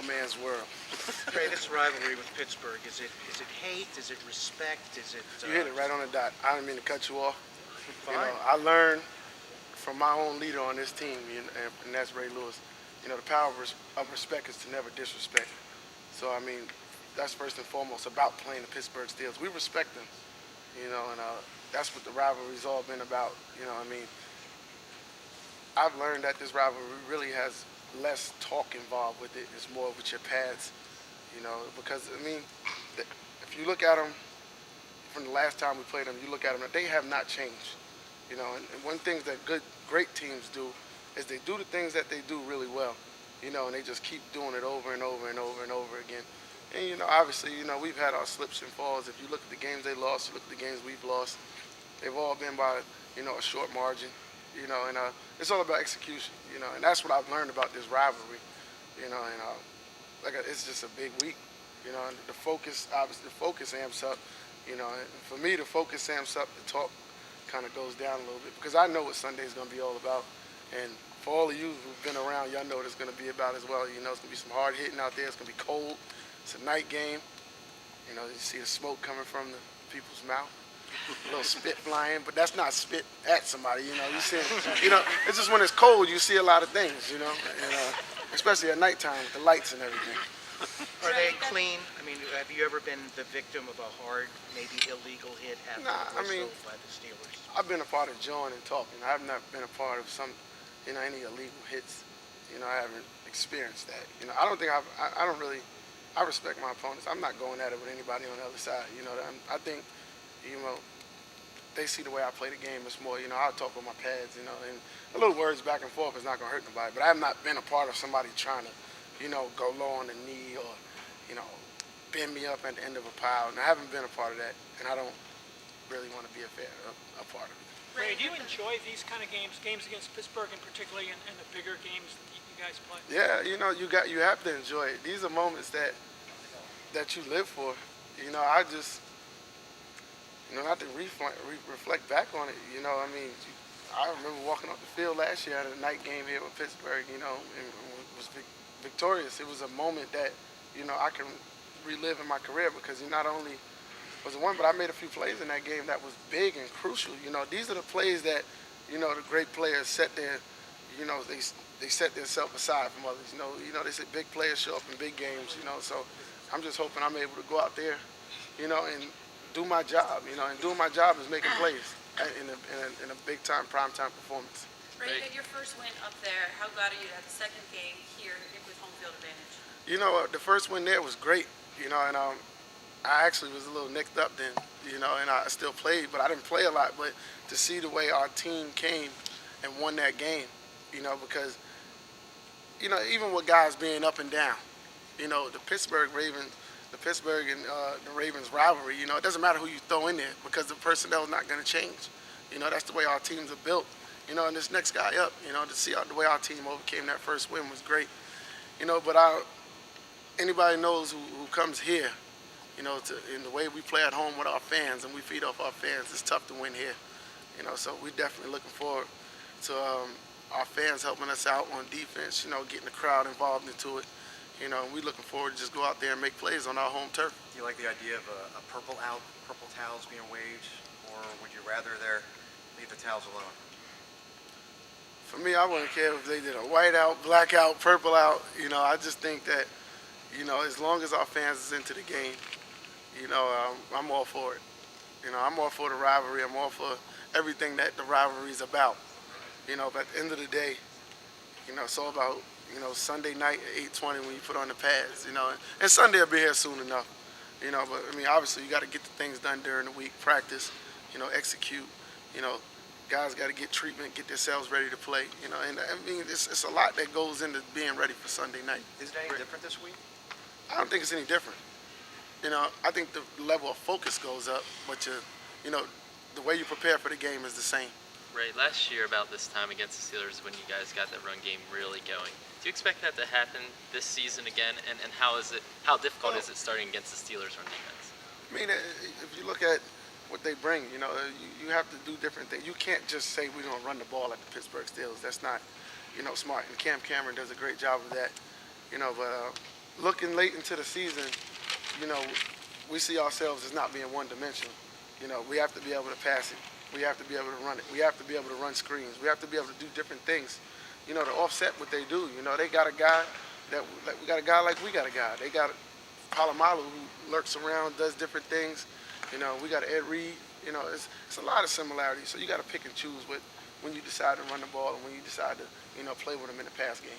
small man's world. Ray, this rivalry with Pittsburgh, is it hate? Is it respect? Is it You hit it right on the dot. I didn't mean to cut you off. fine? I learned from my own leader on this team, and that's Ray Lewis. The power of respect is to never disrespect. So, I mean, that's first and foremost about playing the Pittsburgh Steelers. We respect them, and that's what the rivalry's all been about. I mean, I've learned that this rivalry really has less talk involved with it. It's more with your pads, because, I mean, if you look at them from the last time we played them, you look at them, they have not changed. And one thing that great teams do is they do the things that they do really well, and they just keep doing it over and over and over and over again. And, obviously, we've had our slips and falls. If you look at the games they lost, you look at the games we've lost, they've all been by, a short margin, and it's all about execution, and that's what I've learned about this rivalry, and it's just a big week, and the focus, obviously, the focus amps up, and for me, the focus amps up, the talk kind of goes down a little bit, because I know what Sunday's going to be all about, and for all of you who've been around, y'all know what it's going to be about as well. It's going to be some hard hitting out there. It's going to be cold. It's a night game. You see the smoke coming from the people's mouth. A little spit flying, but that's not spit at somebody. You see, it's just when it's cold, you see a lot of things. And especially at nighttime with the lights and everything. Are they clean? I mean, have you ever been the victim of a hard, maybe illegal hit after a whistle by the Steelers? I've been a part of joining and talking. I have not been a part of any illegal hits. I haven't experienced that. I don't think I don't really. I respect my opponents. I'm not going at it with anybody on the other side. I think, they see the way I play the game. It's more, I'll talk with my pads, and a little words back and forth is not going to hurt nobody. But I have not been a part of somebody trying to, go low on the knee or, bend me up at the end of a pile. And I haven't been a part of that, and I don't really want to be a part of it. Ray, do you enjoy these kind of games against Pittsburgh in particularly, and the bigger games that you guys play? Yeah, you have to enjoy it. These are moments that you live for. I just, not to reflect back on it. I mean, I remember walking off the field last year at a night game here with Pittsburgh. And was victorious. It was a moment that I can relive in my career, because not only was it one, but I made a few plays in that game that was big and crucial. These are the plays that, the great players set their, they set themselves aside from others. They say big players show up in big games, so I'm just hoping I'm able to go out there, and do my job, and doing my job is making plays in a big time, prime time performance. Ray, you got your first win up there. How glad are you to have the second game here with home field advantage? The first win there was great, and I actually was a little nicked up then, and I still played, but I didn't play a lot. But to see the way our team came and won that game, because, even with guys being up and down, the Pittsburgh and the Ravens rivalry, it doesn't matter who you throw in there, because the personnel is not going to change. That's the way our teams are built. And this next guy up, to see the way our team overcame that first win was great. But anybody knows who comes here, in the way we play at home with our fans and we feed off our fans, it's tough to win here. So we're definitely looking forward to our fans helping us out on defense, getting the crowd involved into it. We're looking forward to just go out there and make plays on our home turf. Do you like the idea of a purple towels being waved, or would you rather leave the towels alone? For me, I wouldn't care if they did a white out, black out, purple out. I just think that, as long as our fans is into the game, I'm all for it. I'm all for the rivalry. I'm all for everything that the rivalry is about. But at the end of the day, it's all about, Sunday night at 8:20 when you put on the pads, and Sunday will be here soon enough, but I mean, obviously you got to get the things done during the week, practice, execute, guys got to get treatment, get themselves ready to play, and I mean, it's a lot that goes into being ready for Sunday night. Is it any different this week? I don't think it's any different. I think the level of focus goes up, but the way you prepare for the game is the same. Right, last year about this time against the Steelers when you guys got that run game really going. Do you expect that to happen this season again? And how difficult is it starting against the Steelers run defense? I mean, if you look at what they bring, you have to do different things. You can't just say we're going to run the ball at the Pittsburgh Steelers. That's not, smart. And Cam Cameron does a great job of that. But looking late into the season, you know, we see ourselves as not being one-dimensional. You know, we have to be able to pass it. We have to be able to run it. We have to be able to run screens. We have to be able to do different things, you know, to offset what they do. You know, they got a guy we got a guy like we got a guy. They got Palomalu who lurks around, does different things. You know, we got Ed Reed. You know, it's a lot of similarities. So you got to pick and choose when you decide to run the ball and when you decide to, you know, play with them in the pass game.